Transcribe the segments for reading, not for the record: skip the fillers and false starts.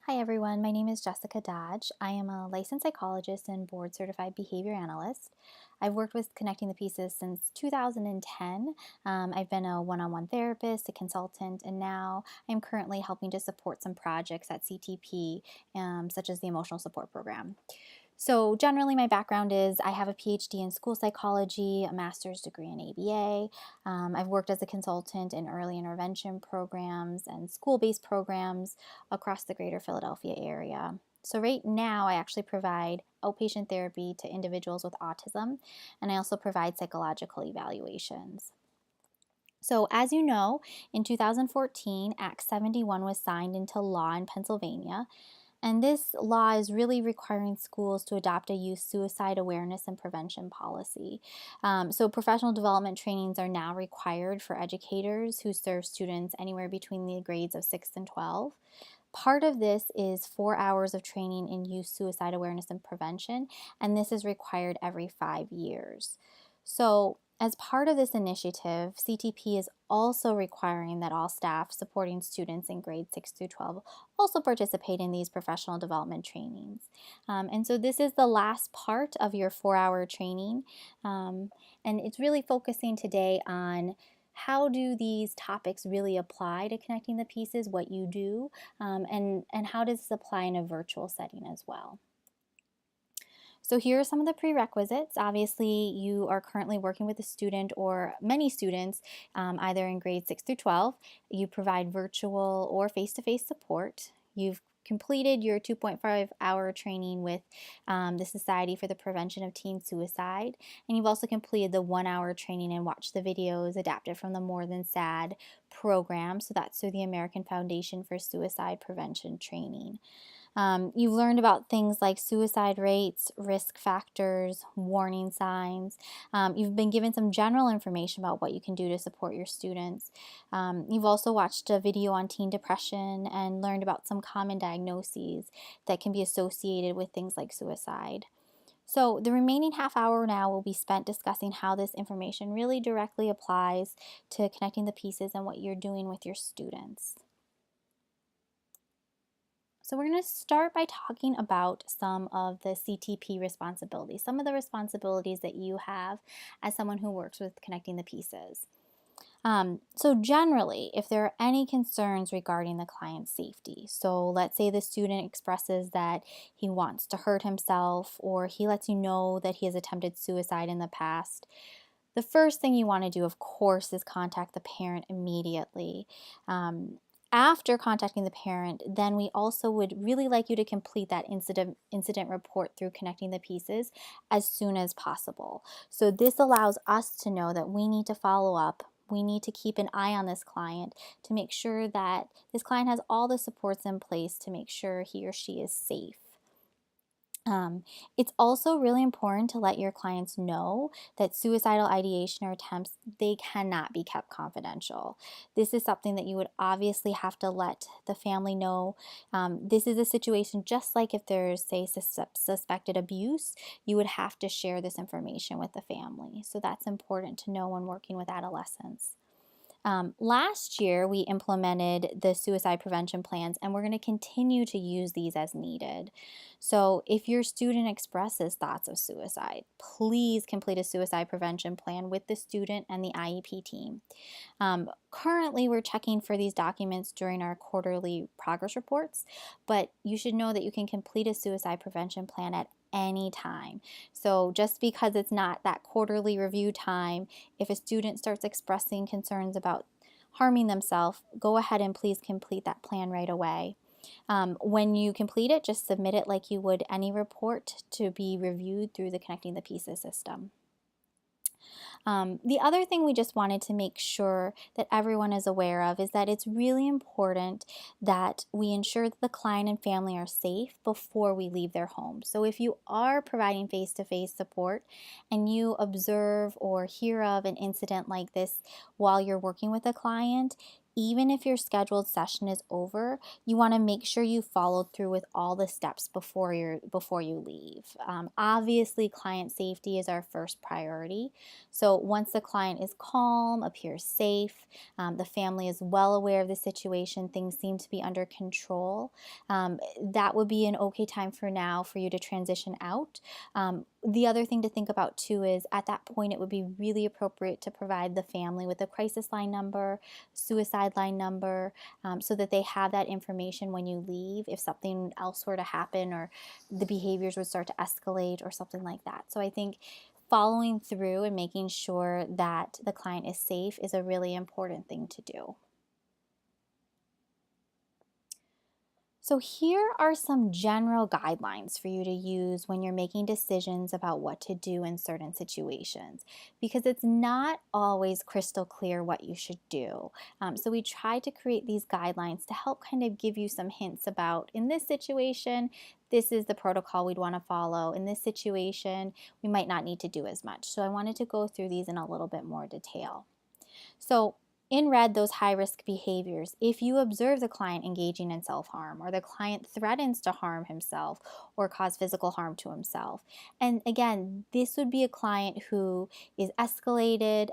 Hi everyone, my name is Jessica Dodge. I am a licensed psychologist and board certified behavior analyst. I've worked with Connecting the Pieces since 2010. I've been a one-on-one therapist, a consultant, and now I'm currently helping to support some projects at CTP, such as the Emotional Support Program. So generally my background is I have a PhD in school psychology, a master's degree in ABA. I've worked as a consultant in early intervention programs and school-based programs across the greater Philadelphia area. So right now I actually provide outpatient therapy to individuals with autism, and I also provide psychological evaluations. So as you know, in 2014, Act 71 was signed into law in Pennsylvania. And this law is really requiring schools to adopt a youth suicide awareness and prevention policy. So professional development trainings are now required for educators who serve students anywhere between the grades of 6 and 12. Part of this is 4 hours of training in youth suicide awareness and prevention, and this is required every 5 years. So as part of this initiative, CTP is also requiring that all staff supporting students in grades 6 through 12 also participate in these professional development trainings. And so this is the last part of your 4-hour training, and it's really focusing today on how do these topics really apply to connecting the pieces, what you do, and how does this apply in a virtual setting as well. So here are some of the prerequisites. Obviously, you are currently working with a student or many students, either in grades 6 through 12. You provide virtual or face-to-face support. You've completed your 2.5-hour training with the Society for the Prevention of Teen Suicide, and you've also completed the 1-hour training and watched the videos adapted from the More Than SAD program. So that's through the American Foundation for Suicide Prevention Training. You've learned about things like suicide rates, risk factors, warning signs. You've been given some general information about what you can do to support your students. You've also watched a video on teen depression and learned about some common diagnoses that can be associated with things like suicide. So the remaining half hour now will be spent discussing how this information really directly applies to connecting the pieces and what you're doing with your students. So we're going to start by talking about some of the CTP responsibilities, some of the responsibilities that you have as someone who works with connecting the pieces. So generally, if there are any concerns regarding the client's safety, so let's say the student expresses that he wants to hurt himself, or he lets you know that he has attempted suicide in the past, the first thing you want to do, of course, is contact the parent immediately. After contacting the parent, then we also would really like you to complete that incident report through Connecting the Pieces as soon as possible. So this allows us to know that we need to follow up. We need to keep an eye on this client to make sure that this client has all the supports in place to make sure he or she is safe. It's also really important to let your clients know that suicidal ideation or attempts, they cannot be kept confidential. This is something that you would obviously have to let the family know. This is a situation just like if there's, say, suspected abuse, you would have to share this information with the family. So that's important to know when working with adolescents. Last year, we implemented the suicide prevention plans, and we're going to continue to use these as needed. So if your student expresses thoughts of suicide, please complete a suicide prevention plan with the student and the IEP team. Currently, we're checking for these documents during our quarterly progress reports, but you should know that you can complete a suicide prevention plan at any time. So just because it's not that quarterly review time, if a student starts expressing concerns about harming themselves, go ahead and please complete that plan right away. When you complete it, just submit it like you would any report to be reviewed through the Connecting the Pieces system. The other thing we just wanted to make sure that everyone is aware of is that it's really important that we ensure that the client and family are safe before we leave their home. So if you are providing face-to-face support and you observe or hear of an incident like this while you're working with a client, even if your scheduled session is over, you want to make sure you followed through with all the steps before you leave. Obviously, client safety is our first priority. So once the client is calm, appears safe, the family is well aware of the situation, things seem to be under control, that would be an okay time for now for you to transition out. The other thing to think about too is at that point it would be really appropriate to provide the family with a crisis line number, suicide line number, so that they have that information when you leave if something else were to happen or the behaviors would start to escalate or something like that. So I think following through and making sure that the client is safe is a really important thing to do. So here are some general guidelines for you to use when you're making decisions about what to do in certain situations, because it's not always crystal clear what you should do. So we try to create these guidelines to help kind of give you some hints about, in this situation, this is the protocol we'd want to follow. In this situation, we might not need to do as much. So I wanted to go through these in a little bit more detail. So in red, those high-risk behaviors. If you observe the client engaging in self-harm, or the client threatens to harm himself or cause physical harm to himself. And again, this would be a client who is escalated.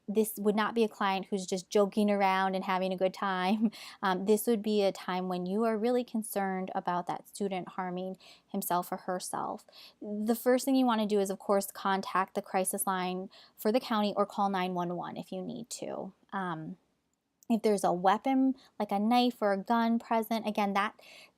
This would not be a client who's just joking around and having a good time. This would be a time when you are really concerned about that student harming himself or herself. The first thing you want to do is, of course, contact the crisis line for the county or call 911 if you need to. If there's a weapon like a knife or a gun present, again,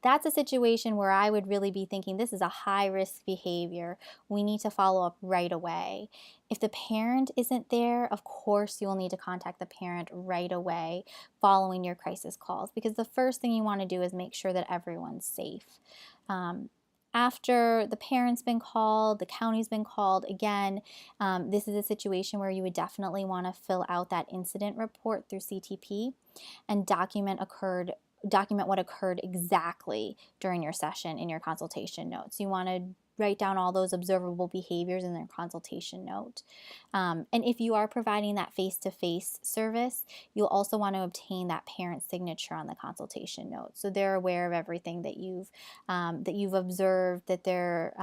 that's a situation where I would really be thinking this is a high-risk behavior. We need to follow up right away. If the parent isn't there, of course, you'll need to contact the parent right away following your crisis calls, because the first thing you want to do is make sure that everyone's safe. After the parent's been called, the county's been called, again, this is a situation where you would definitely want to fill out that incident report through CTP and document what occurred exactly during your session in your consultation notes. You want to write down all those observable behaviors in their consultation note. And if you are providing that face-to-face service, you'll also want to obtain that parent signature on the consultation note, so they're aware of everything that you've observed, that they're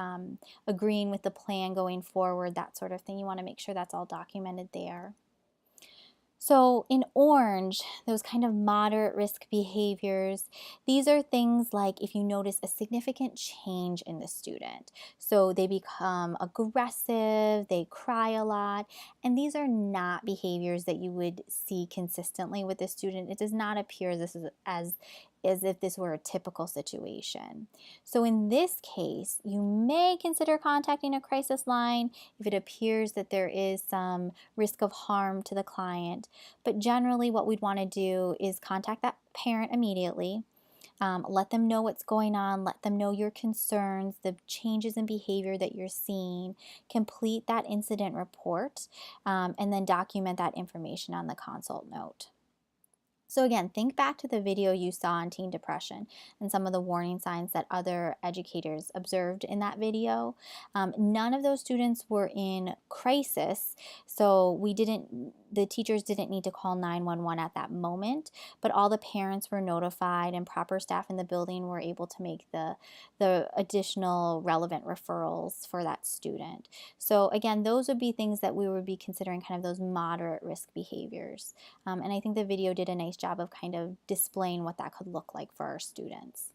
agreeing with the plan going forward, that sort of thing. You want to make sure that's all documented there. So in orange, those kind of moderate risk behaviors, these are things like if you notice a significant change in the student. So they become aggressive, they cry a lot, and these are not behaviors that you would see consistently with the student. It does not appear as if this were a typical situation. So in this case, you may consider contacting a crisis line if it appears that there is some risk of harm to the client. But generally what we'd want to do is contact that parent immediately. Let them know what's going on, let them know your concerns, the changes in behavior that you're seeing, complete that incident report, and then document that information on the consult note. So again, think back to the video you saw on teen depression and some of the warning signs that other educators observed in that video. None of those students were in crisis, so the teachers didn't need to call 911 at that moment, but all the parents were notified and proper staff in the building were able to make the additional relevant referrals for that student. So again, those would be things that we would be considering kind of those moderate risk behaviors. And I think the video did a nice job of kind of displaying what that could look like for our students.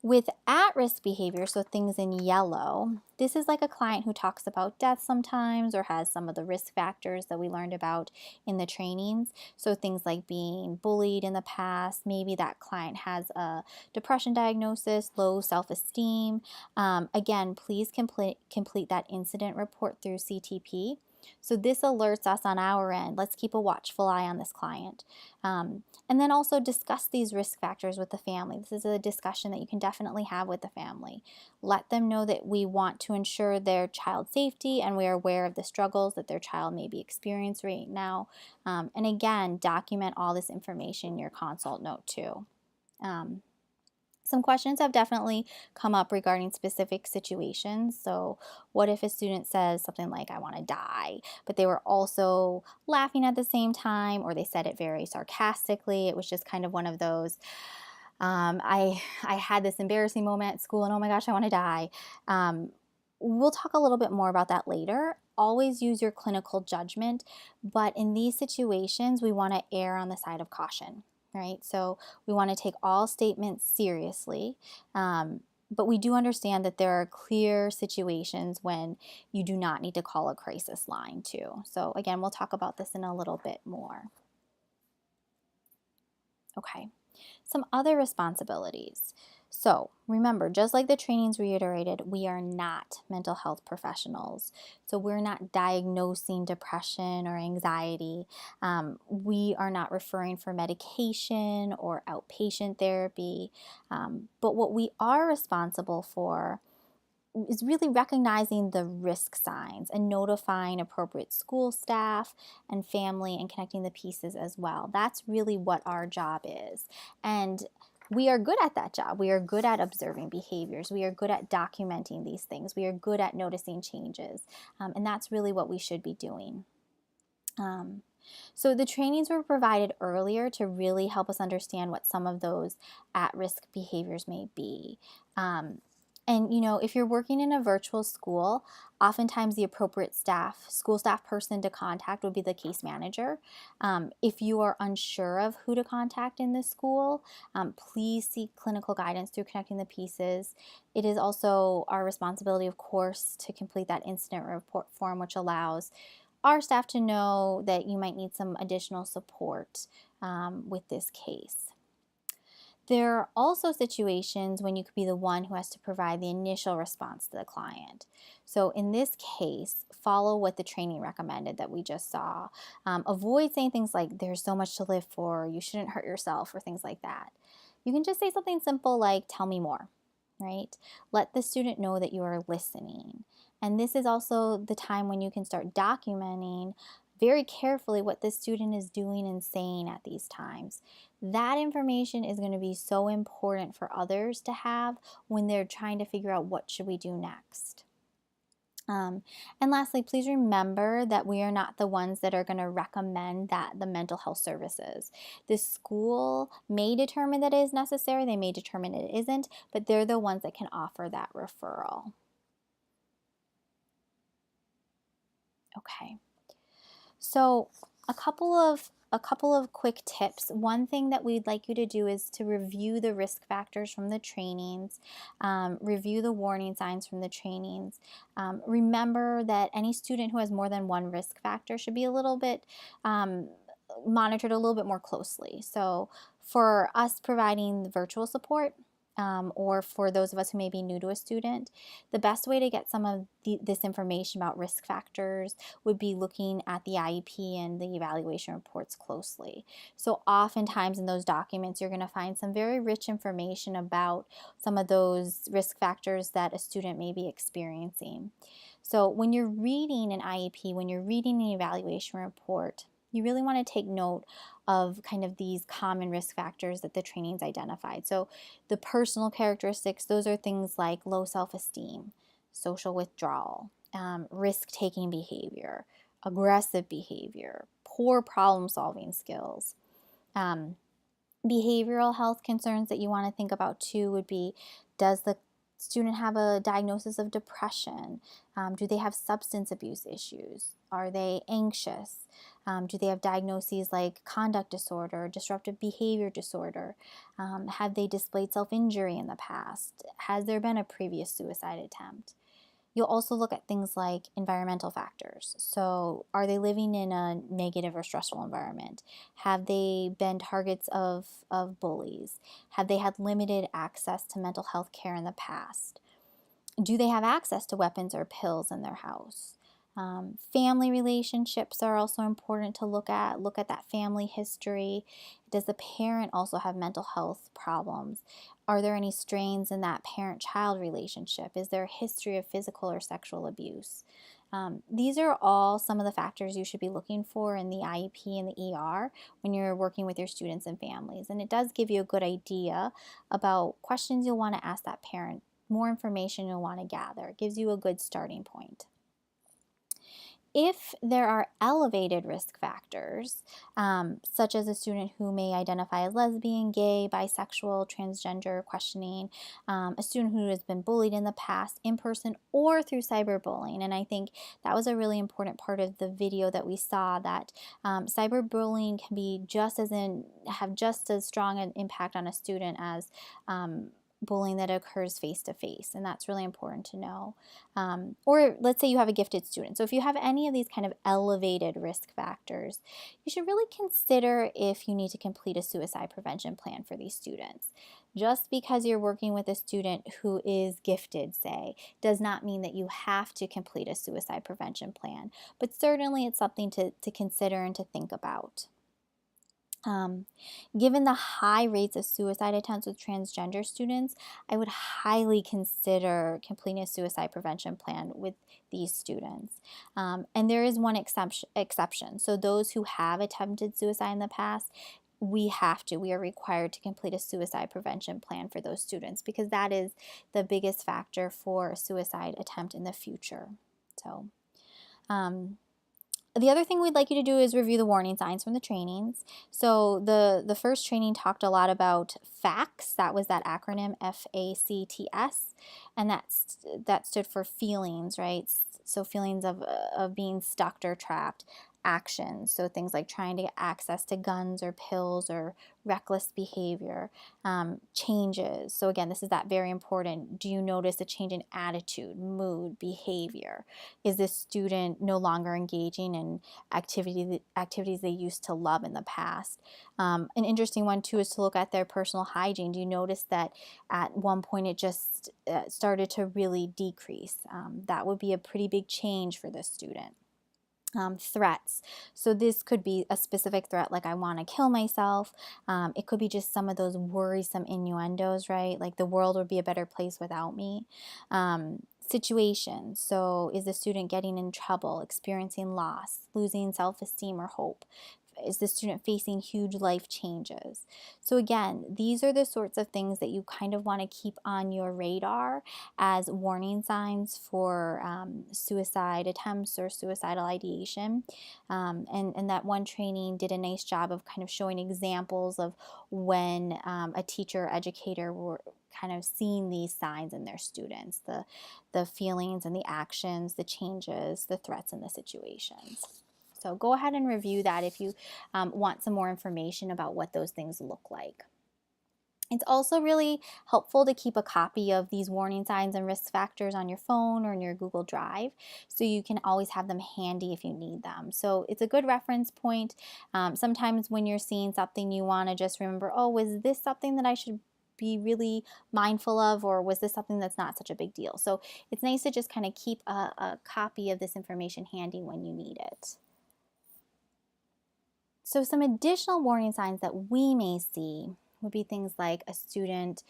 With at-risk behavior, so things in yellow, this is like a client who talks about death sometimes or has some of the risk factors that we learned about in the trainings. So things like being bullied in the past, maybe that client has a depression diagnosis, low self-esteem. Again, please complete that incident report through CTP. So this alerts us on our end. Let's keep a watchful eye on this client. And then also discuss these risk factors with the family. This is a discussion that you can definitely have with the family. Let them know that we want to ensure their child's safety and we are aware of the struggles that their child may be experiencing right now. And again, document all this information in your consult note too. Some questions have definitely come up regarding specific situations. So, what if a student says something like, I want to die, but they were also laughing at the same time, or they said it very sarcastically? It was just kind of one of those, I had this embarrassing moment at school and oh my gosh, I want to die. We'll talk a little bit more about that later. Always use your clinical judgment, but in these situations, we want to err on the side of caution, right? So we want to take all statements seriously, but we do understand that there are clear situations when you do not need to call a crisis line too. So again, we'll talk about this in a little bit more. Okay. Some other responsibilities. So remember, just like the trainings reiterated, we are not mental health professionals. So we're not diagnosing depression or anxiety. We are not referring for medication or outpatient therapy. But what we are responsible for is really recognizing the risk signs and notifying appropriate school staff and family and connecting the pieces as well. That's really what our job is. And we are good at that job. We are good at observing behaviors. We are good at documenting these things. We are good at noticing changes. And that's really what we should be doing. So the trainings were provided earlier to really help us understand what some of those at-risk behaviors may be. And if you're working in a virtual school, oftentimes the appropriate school staff person to contact would be the case manager. If you are unsure of who to contact in the school, please seek clinical guidance through Connecting the Pieces. It is also our responsibility, of course, to complete that incident report form, which allows our staff to know that you might need some additional support with this case. There are also situations when you could be the one who has to provide the initial response to the client. So in this case, follow what the training recommended that we just saw. Avoid saying things like, there's so much to live for, you shouldn't hurt yourself, or things like that. You can just say something simple like, tell me more, right? Let the student know that you are listening. And this is also the time when you can start documenting very carefully what the student is doing and saying at these times. That information is going to be so important for others to have when they're trying to figure out what should we do next. And lastly, please remember that we are not the ones that are going to recommend that the mental health services. The school may determine that it is necessary, they may determine it isn't, but they're the ones that can offer that referral. Okay. So a couple of quick tips. One thing that we'd like you to do is to review the risk factors from the trainings, review the warning signs from the trainings. Remember that any student who has more than one risk factor should be a little bit monitored a little bit more closely. So for us providing the virtual support, or for those of us who may be new to a student, the best way to get some of this information about risk factors would be looking at the IEP and the evaluation reports closely. So oftentimes in those documents, you're going to find some very rich information about some of those risk factors that a student may be experiencing. So when you're reading an IEP, when you're reading an evaluation report, you really want to take note of kind of these common risk factors that the trainings identified. So the personal characteristics, those are things like low self-esteem, social withdrawal, risk-taking behavior, aggressive behavior, poor problem-solving skills. Behavioral health concerns that you want to think about too would be, does the student have a diagnosis of depression? Do they have substance abuse issues? Are they anxious? Do they have diagnoses like conduct disorder, disruptive behavior disorder? Have they displayed self-injury in the past? Has there been a previous suicide attempt? You'll also look at things like environmental factors. So are they living in a negative or stressful environment? Have they been targets of bullies? Have they had limited access to mental health care in the past? Do they have access to weapons or pills in their house? Family relationships are also important to look at. Look at that family history. Does the parent also have mental health problems? Are there any strains in that parent-child relationship? Is there a history of physical or sexual abuse? These are all some of the factors you should be looking for in the IEP and the ER when you're working with your students and families. And it does give you a good idea about questions you'll want to ask that parent, more information you'll want to gather. It gives you a good starting point. If there are elevated risk factors, such as a student who may identify as lesbian, gay, bisexual, transgender, questioning, a student who has been bullied in the past, in person or through cyberbullying, and I think that was a really important part of the video that we saw, that cyberbullying can be have just as strong an impact on a student as bullying that occurs face to face, and that's really important to know. Or let's say you have a gifted student. So if you have any of these kind of elevated risk factors, you should really consider if you need to complete a suicide prevention plan for these students. Just because you're working with a student who is gifted, say, does not mean that you have to complete a suicide prevention plan, but certainly it's something to consider and to think about. Given the high rates of suicide attempts with transgender students, I would highly consider completing a suicide prevention plan with these students. And there is one exception. So those who have attempted suicide in the past, we are required to complete a suicide prevention plan for those students, because that is the biggest factor for a suicide attempt in the future. So, the other thing we'd like you to do is review the warning signs from the trainings. So the first training talked a lot about FACTS. That was that acronym, FACTS, and that stood for feelings, right? So feelings of being stuck or trapped. Actions, so things like trying to get access to guns or pills or reckless behavior. Changes, so again, this is that very important. Do you notice a change in attitude, mood, behavior? Is this student no longer engaging in activities they used to love in the past? An interesting one too is to look at their personal hygiene. Do you notice that at one point it just started to really decrease? That would be a pretty big change for this student. Threats. So this could be a specific threat, like I want to kill myself. It could be just some of those worrisome innuendos, right? Like the world would be a better place without me. Situations. So is the student getting in trouble, experiencing loss, losing self-esteem or hope? Is the student facing huge life changes? So again, these are the sorts of things that you kind of want to keep on your radar as warning signs for suicide attempts or suicidal ideation. And that one training did a nice job of kind of showing examples of when a teacher or educator were kind of seeing these signs in their students, the feelings and the actions, the changes, the threats and the situations. So go ahead and review that if you want some more information about what those things look like. It's also really helpful to keep a copy of these warning signs and risk factors on your phone or in your Google Drive, so you can always have them handy if you need them. So it's a good reference point. Sometimes when you're seeing something, you want to just remember, oh, was this something that I should be really mindful of, or was this something that's not such a big deal? So it's nice to just kind of keep a copy of this information handy when you need it. So some additional warning signs that we may see would be things like a student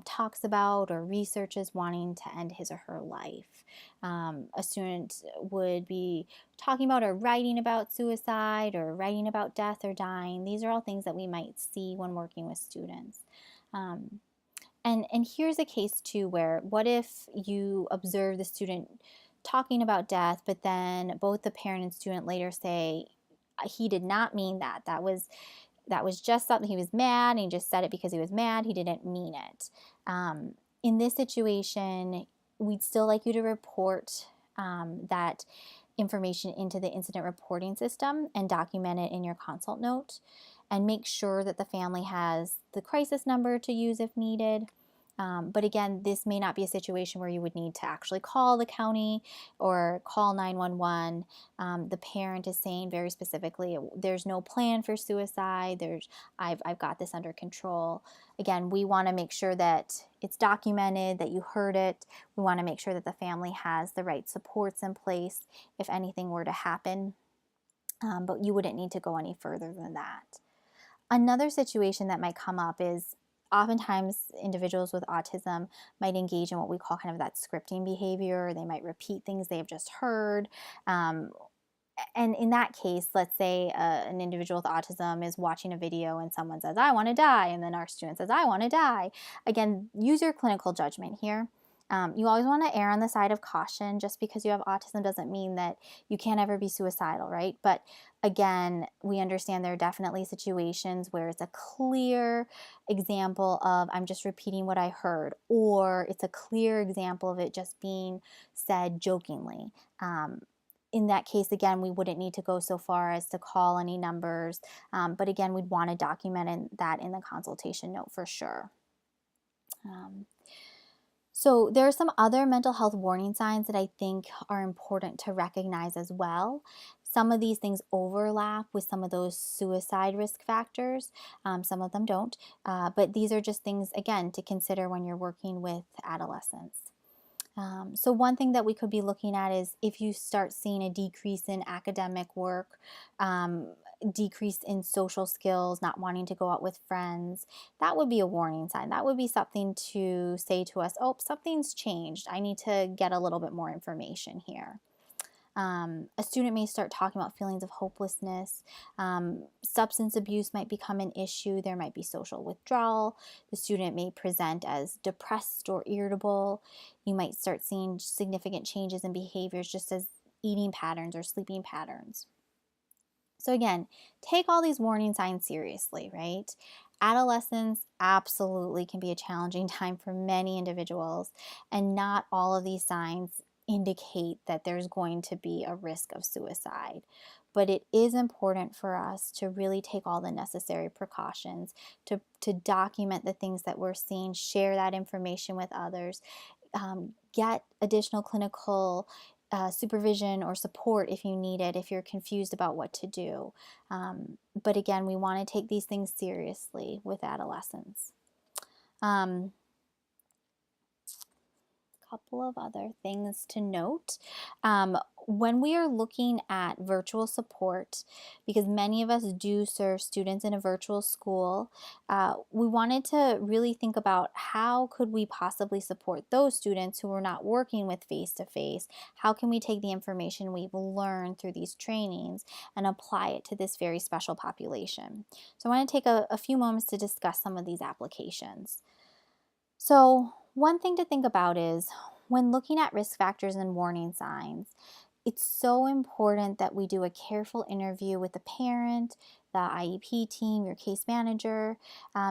talks about or researches wanting to end his or her life. A student would be talking about or writing about suicide or writing about death or dying. These are all things that we might see when working with students. And here's a case too where, what if you observe the student talking about death, but then both the parent and student later say, he did not mean that. That was just something, he was mad and he just said it because he was mad. He didn't mean it. In this situation, we'd still like you to report that information into the incident reporting system and document it in your consult note, and make sure that the family has the crisis number to use if needed. But again, this may not be a situation where you would need to actually call the county or call 911. The parent is saying very specifically, there's no plan for suicide. I've got this under control. Again, we want to make sure that it's documented, that you heard it. We want to make sure that the family has the right supports in place if anything were to happen. But you wouldn't need to go any further than that. Another situation that might come up is oftentimes individuals with autism might engage in what we call kind of that scripting behavior. They might repeat things they have just heard. And in that case, let's say an individual with autism is watching a video and someone says, I want to die. And then our student says, I want to die. Again, use your clinical judgment here. You always want to err on the side of caution. Just because you have autism doesn't mean that you can't ever be suicidal, right? But again, we understand there are definitely situations where it's a clear example of I'm just repeating what I heard, or it's a clear example of it just being said jokingly. In that case, again, we wouldn't need to go so far as to call any numbers. But again, we'd want to document that in the consultation note for sure. So there are some other mental health warning signs that I think are important to recognize as well. Some of these things overlap with some of those suicide risk factors. Some of them don't. But these are just things, again, to consider when you're working with adolescents. So one thing that we could be looking at is if you start seeing a decrease in academic work, decrease in social skills, not wanting to go out with friends, that would be a warning sign. That would be something to say to us, oh, something's changed. I need to get a little bit more information here. A student may start talking about feelings of hopelessness. Substance abuse might become an issue. There might be social withdrawal. The student may present as depressed or irritable. You might start seeing significant changes in behaviors, just as eating patterns or sleeping patterns. So again, take all these warning signs seriously, right? Adolescence absolutely can be a challenging time for many individuals, and not all of these signs indicate that there's going to be a risk of suicide. But it is important for us to really take all the necessary precautions, to document the things that we're seeing, share that information with others, get additional clinical supervision or support if you need it, if you're confused about what to do. But again, we want to take these things seriously with adolescents. Couple of other things to note. When we are looking at virtual support, because many of us do serve students in a virtual school, we wanted to really think about how could we possibly support those students who are not working with face-to-face. How can we take the information we've learned through these trainings and apply it to this very special population? So I want to take a few moments to discuss some of these applications. So one thing to think about is when looking at risk factors and warning signs, it's so important that we do a careful interview with the parent, the IEP team, your case manager,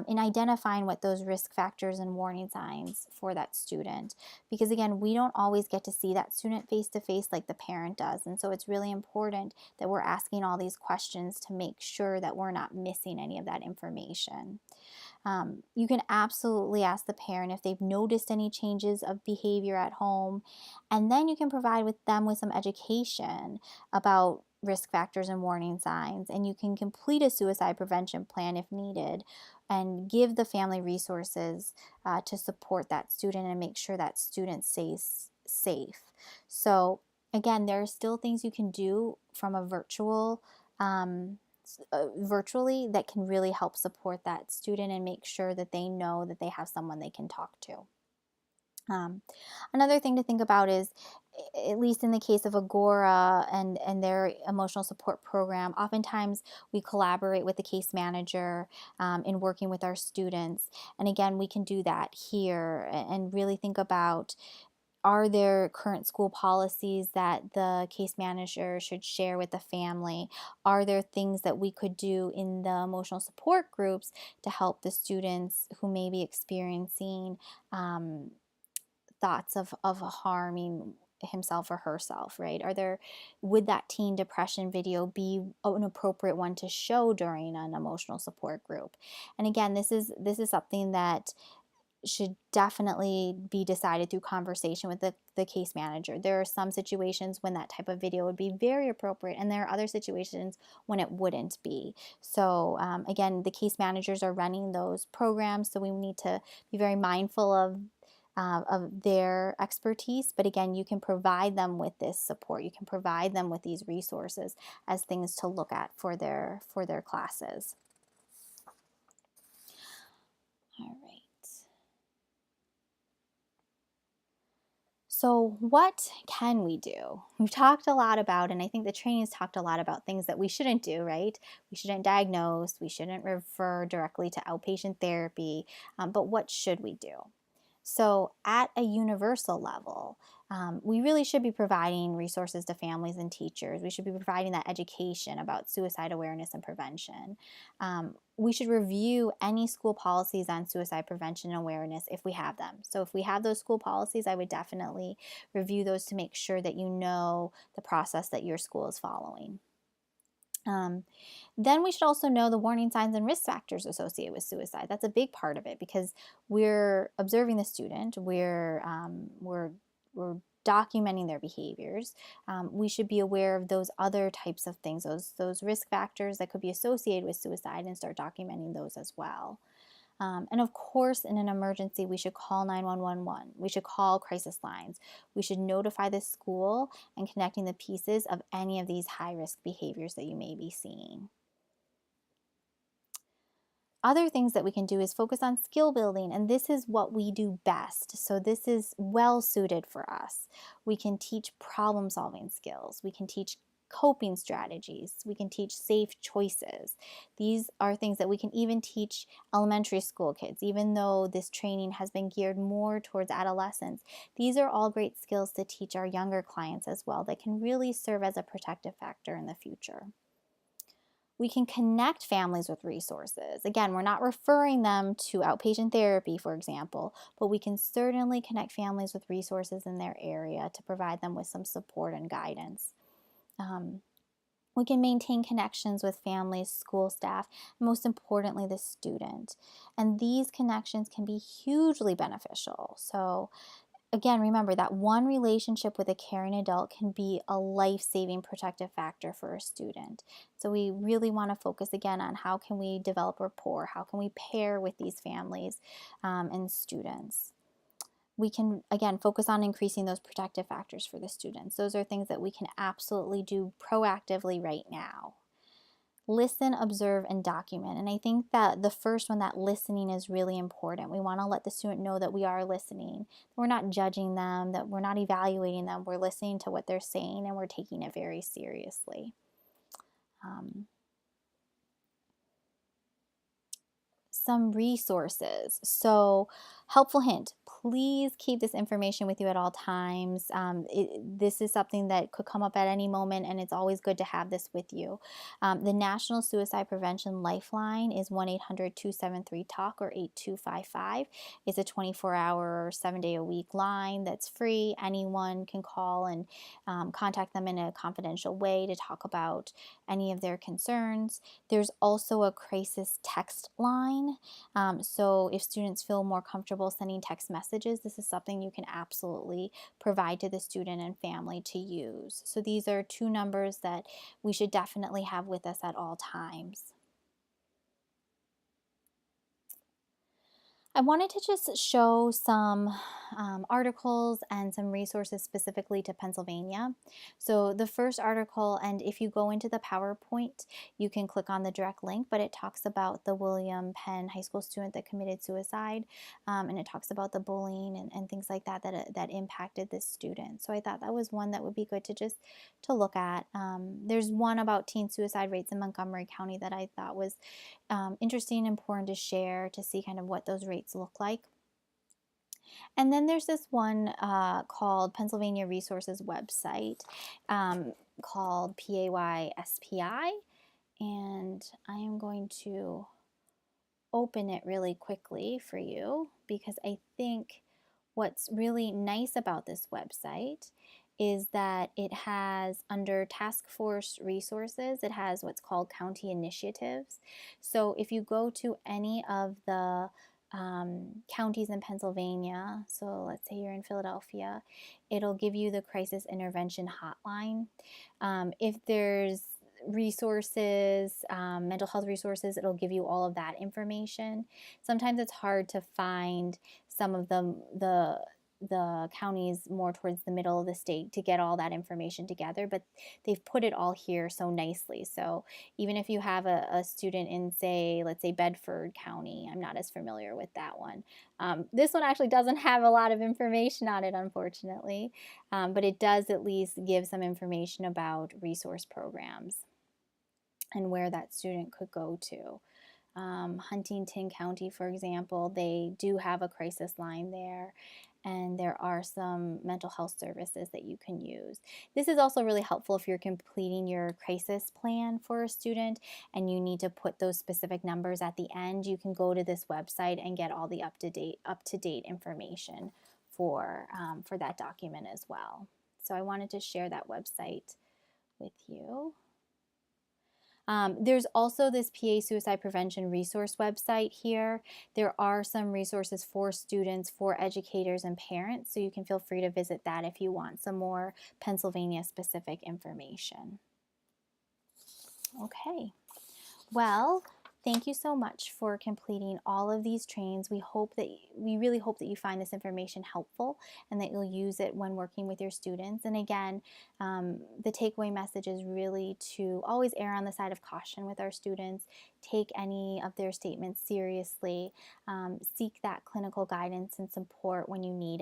in identifying what those risk factors and warning signs for that student. Because again, we don't always get to see that student face to face like the parent does. And so it's really important that we're asking all these questions to make sure that we're not missing any of that information. You can absolutely ask the parent if they've noticed any changes of behavior at home, and then you can provide them with some education about risk factors and warning signs, and you can complete a suicide prevention plan if needed and give the family resources to support that student and make sure that student stays safe. So again, there are still things you can do from a virtually that can really help support that student and make sure that they know that they have someone they can talk to. Another thing to think about is, at least in the case of Agora and their emotional support program, oftentimes we collaborate with the case manager in working with our students. And again, we can do that here and really think about, are there current school policies that the case manager should share with the family? Are there things that we could do in the emotional support groups to help the students who may be experiencing thoughts of harming himself or herself, right? Would that teen depression video be an appropriate one to show during an emotional support group? And again, this is something that should definitely be decided through conversation with the case manager. There are some situations when that type of video would be very appropriate, and there are other situations when it wouldn't be. So again, the case managers are running those programs, so we need to be very mindful of their expertise. But again, you can provide them with this support. You can provide them with these resources as things to look at for their classes. All right. So what can we do? We've talked a lot about, and I think the training's talked a lot about things that we shouldn't do, right? We shouldn't diagnose, we shouldn't refer directly to outpatient therapy, but what should we do? So at a universal level, we really should be providing resources to families and teachers. We should be providing that education about suicide awareness and prevention. We should review any school policies on suicide prevention and awareness if we have them. So if we have those school policies, I would definitely review those to make sure that you know the process that your school is following. Then we should also know the warning signs and risk factors associated with suicide. That's a big part of it because we're observing the student, we're documenting their behaviors. We should be aware of those other types of things, those risk factors that could be associated with suicide, and start documenting those as well. And of course, in an emergency, we should call 911. We should call crisis lines. We should notify the school and connecting the pieces of any of these high-risk behaviors that you may be seeing. Other things that we can do is focus on skill building, and this is what we do best. So this is well suited for us. We can teach problem solving skills. We can teach coping strategies. We can teach safe choices. These are things that we can even teach elementary school kids, even though this training has been geared more towards adolescents. These are all great skills to teach our younger clients as well that can really serve as a protective factor in the future. We can connect families with resources. Again, we're not referring them to outpatient therapy, for example, but we can certainly connect families with resources in their area to provide them with some support and guidance. We can maintain connections with families, school staff, and most importantly, the student. And these connections can be hugely beneficial. So again, remember that one relationship with a caring adult can be a life-saving protective factor for a student. So we really want to focus again on how can we develop rapport, how can we pair with these families and students. We can, again, focus on increasing those protective factors for the students. Those are things that we can absolutely do proactively right now. Listen, observe, and document. And I think that the first one, that listening, is really important. We want to let the student know that we are listening. We're not judging them, that we're not evaluating them. We're listening to what they're saying, and we're taking it very seriously. Some resources. So, helpful hint, please keep this information with you at all times. This is something that could come up at any moment, and it's always good to have this with you. The National Suicide Prevention Lifeline is 1-800-273-TALK or 8255. It's a 24-hour, 7-day-a-week line that's free. Anyone can call and contact them in a confidential way to talk about any of their concerns. There's also a crisis text line. So if students feel more comfortable sending text messages, this is something you can absolutely provide to the student and family to use. So these are two numbers that we should definitely have with us at all times. I wanted to just show some articles and some resources specifically to Pennsylvania. So the first article, and if you go into the PowerPoint, you can click on the direct link, but it talks about the William Penn High School student that committed suicide, and it talks about the bullying and things like that that impacted this student. So I thought that was one that would be good to just to look at. There's one about teen suicide rates in Montgomery County that I thought was interesting and important to share, to see kind of what those rates look like. And then there's this one called Pennsylvania Resources website called PAYSPI, and I am going to open it really quickly for you because I think what's really nice about this website is that it has, under task force resources, it has what's called county initiatives. So if you go to any of the counties in Pennsylvania, so let's say you're in Philadelphia, it'll give you the crisis intervention hotline. If there's resources, mental health resources, it'll give you all of that information. Sometimes it's hard to find some of the counties more towards the middle of the state to get all that information together, but they've put it all here so nicely. So even if you have a student in, say, let's say Bedford County, I'm not as familiar with that one. This one actually doesn't have a lot of information on it, unfortunately, but it does at least give some information about resource programs and where that student could go to. Huntington County, for example, they do have a crisis line there, and there are some mental health services that you can use. This is also really helpful if you're completing your crisis plan for a student and you need to put those specific numbers at the end. You can go to this website and get all the up-to-date information for that document as well. So I wanted to share that website with you. There's also this PA suicide prevention resource website here. There are some resources for students, for educators, and parents, so you can feel free to visit that if you want some more Pennsylvania specific information. Okay, well, thank you so much for completing all of these trainings. We really hope that you find this information helpful and that you'll use it when working with your students. And again, the takeaway message is really to always err on the side of caution with our students. Take any of their statements seriously. Seek that clinical guidance and support when you need it.